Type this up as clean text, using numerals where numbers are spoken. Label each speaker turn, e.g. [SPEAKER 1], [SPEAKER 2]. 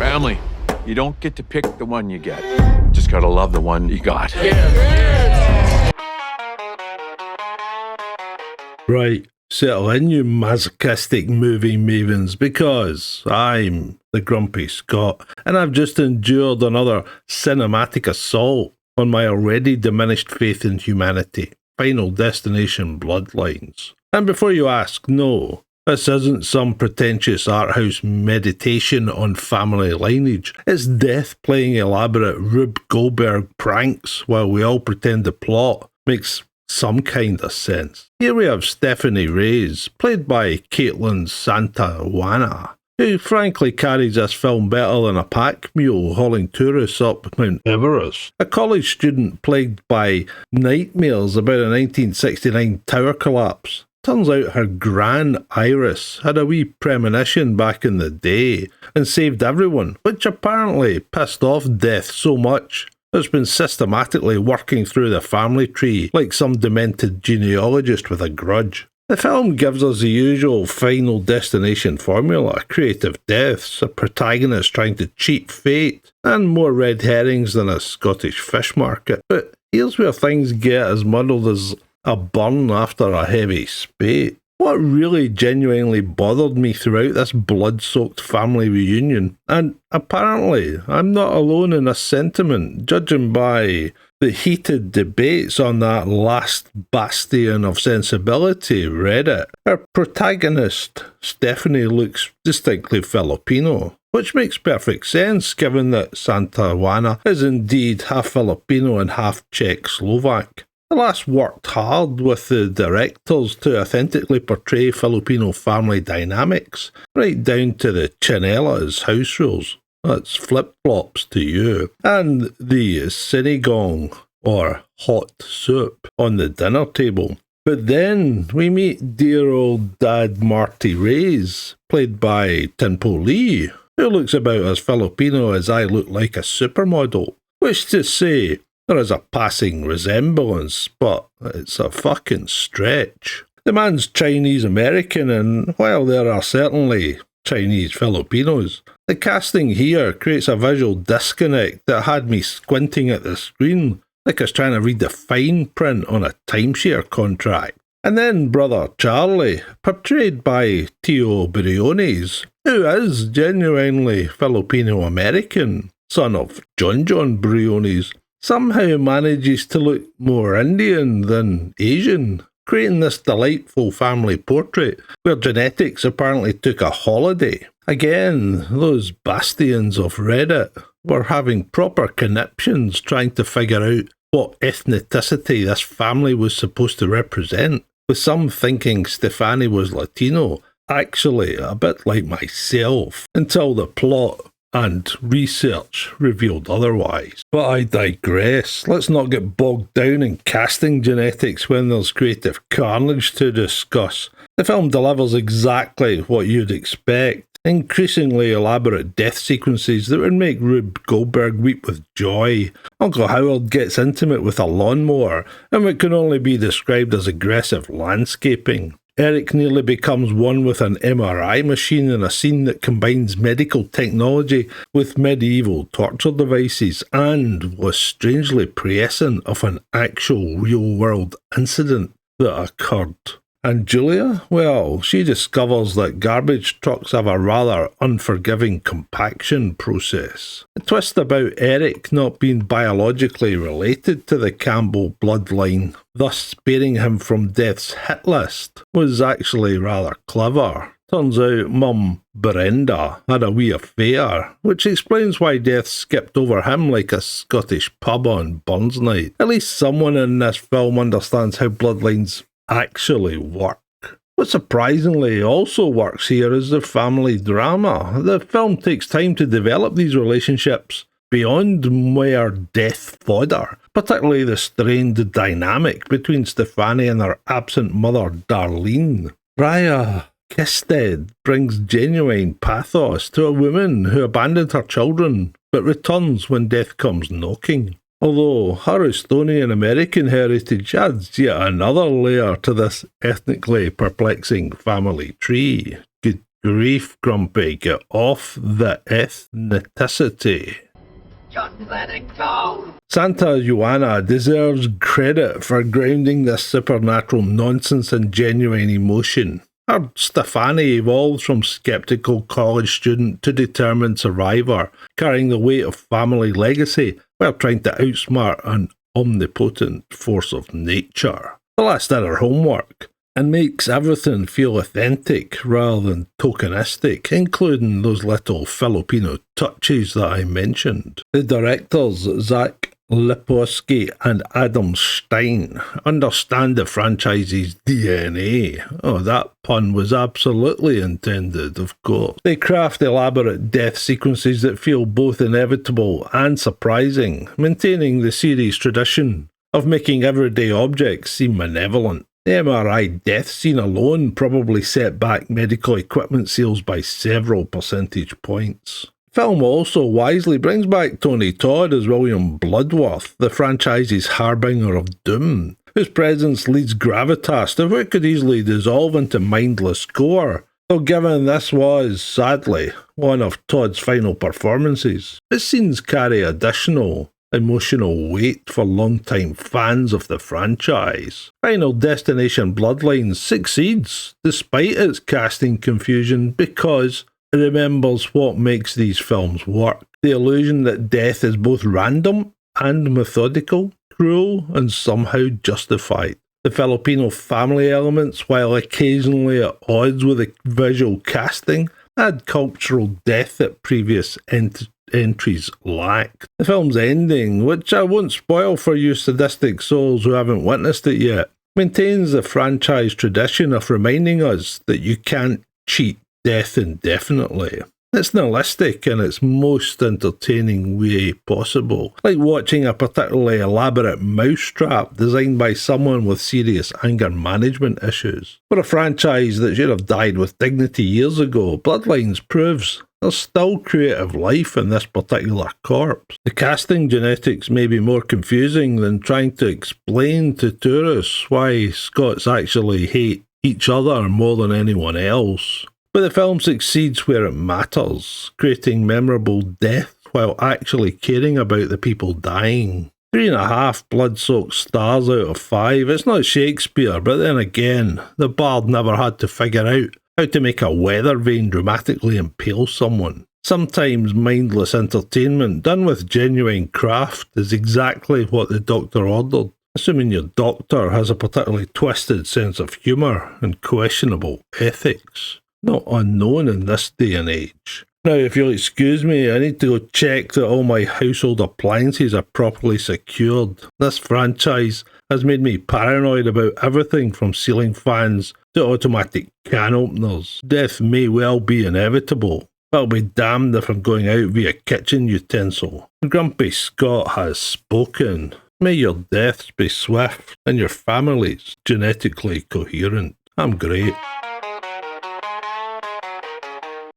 [SPEAKER 1] Family. You don't get to pick the one you get. Just gotta love the one you got.
[SPEAKER 2] Right, settle in, you masochistic movie mavens, because I'm the Grumpy Scot, and I've just endured another cinematic assault on my already diminished faith in humanity. Final Destination Bloodlines. And before you ask, no, this isn't some pretentious art house meditation on family lineage. It's death playing elaborate Rube Goldberg pranks while we all pretend the plot makes some kind of sense. Here we have Stephanie Reyes, played by Caitlin Santawana, who frankly carries this film better than a pack mule hauling tourists up Mount Everest. A college student plagued by nightmares about a 1969 tower collapse. Turns out her gran Iris had a wee premonition back in the day and saved everyone, which apparently pissed off Death so much it's been systematically working through the family tree like some demented genealogist with a grudge. The film gives us the usual Final Destination formula: creative deaths, a protagonist trying to cheat fate, and more red herrings than a Scottish fish market. But here's where things get as muddled as a burn after a heavy spate. What really genuinely bothered me throughout this blood-soaked family reunion, and apparently I'm not alone in this sentiment, judging by the heated debates on that last bastion of sensibility, Reddit. Our protagonist, Stephanie, looks distinctly Filipino, which makes perfect sense given that Santawana is indeed half Filipino and half Czech-Slovak. The lass worked hard with the directors to authentically portray Filipino family dynamics, right down to the chinelas house rules. That's flip-flops to you. And the sinigang, or hot soup, on the dinner table. But then we meet dear old Dad Marty Reyes, played by Tinpo Lee, who looks about as Filipino as I look like a supermodel. Which to say, there is a passing resemblance, but it's a fucking stretch. The man's Chinese-American, and while there are certainly Chinese Filipinos, the casting here creates a visual disconnect that had me squinting at the screen, like I was trying to read the fine print on a timeshare contract. And then Brother Charlie, portrayed by Tio Briones, who is genuinely Filipino-American, son of John Briones, somehow manages to look more Indian than Asian, creating this delightful family portrait where genetics apparently took a holiday. Again, those bastions of Reddit were having proper conniptions trying to figure out what ethnicity this family was supposed to represent, with some thinking Stefani was Latino, actually a bit like myself, until the plot and research revealed otherwise. But I digress. Let's not get bogged down in casting genetics when there's creative carnage to discuss. The film delivers exactly what you'd expect. Increasingly elaborate death sequences that would make Rube Goldberg weep with joy. Uncle Howard gets intimate with a lawnmower, and what can only be described as aggressive landscaping. Eric nearly becomes one with an MRI machine in a scene that combines medical technology with medieval torture devices and was strangely prescient of an actual real-world incident that occurred. And Julia? Well, she discovers that garbage trucks have a rather unforgiving compaction process. The twist about Eric not being biologically related to the Campbell bloodline, thus sparing him from death's hit list, was actually rather clever. Turns out Mum Brenda had a wee affair, which explains why Death skipped over him like a Scottish pub on Burns night. At least someone in this film understands how bloodlines actually work. What surprisingly also works here is the family drama. The film takes time to develop these relationships beyond mere death fodder, particularly the strained dynamic between Stefani and her absent mother Darlene. Raya Kisted brings genuine pathos to a woman who abandoned her children but returns when death comes knocking. Although her Estonian American heritage adds yet another layer to this ethnically perplexing family tree. Good grief, Grumpy. Get off the ethnicity.
[SPEAKER 3] Just let it go!
[SPEAKER 2] Santa Joanna deserves credit for grounding this supernatural nonsense in genuine emotion. Her Stefani evolves from skeptical college student to determined survivor, carrying the weight of family legacy while trying to outsmart an omnipotent force of nature. Celeste did her homework and makes everything feel authentic rather than tokenistic, including those little Filipino touches that I mentioned. The directors, Zach Lipovsky and Adam Stein, understand the franchise's DNA. Oh, that pun was absolutely intended, of course. They craft elaborate death sequences that feel both inevitable and surprising, maintaining the series' tradition of making everyday objects seem malevolent. The MRI death scene alone probably set back medical equipment sales by several percentage points. Film also wisely brings back Tony Todd as William Bloodworth, the franchise's harbinger of doom, whose presence leads gravitas to what could easily dissolve into mindless gore, though given this was, sadly, one of Todd's final performances. His scenes carry additional emotional weight for long-time fans of the franchise. Final Destination Bloodlines succeeds, despite its casting confusion, because it remembers what makes these films work. The illusion that death is both random and methodical, cruel and somehow justified. The Filipino family elements, while occasionally at odds with the visual casting, add cultural depth that previous entries lacked. The film's ending, which I won't spoil for you sadistic souls who haven't witnessed it yet, maintains the franchise tradition of reminding us that you can't cheat death indefinitely. It's nihilistic in its most entertaining way possible, like watching a particularly elaborate mousetrap designed by someone with serious anger management issues. For a franchise that should have died with dignity years ago, Bloodlines proves there's still creative life in this particular corpse. The casting genetics may be more confusing than trying to explain to tourists why Scots actually hate each other more than anyone else. But the film succeeds where it matters, creating memorable death while actually caring about the people dying. 3.5 blood-soaked stars out of 5. It's not Shakespeare, but then again, the bard never had to figure out how to make a weather vane dramatically impale someone. Sometimes mindless entertainment done with genuine craft is exactly what the doctor ordered, assuming your doctor has a particularly twisted sense of humour and questionable ethics. Not unknown in this day and age. Now, if you'll excuse me, I need to go check that all my household appliances are properly secured. This franchise has made me paranoid about everything from ceiling fans to automatic can openers. Death may well be inevitable, but I'll be damned if I'm going out via kitchen utensil. Grumpy Scot has spoken. May your deaths be swift and your families genetically coherent. I'm great.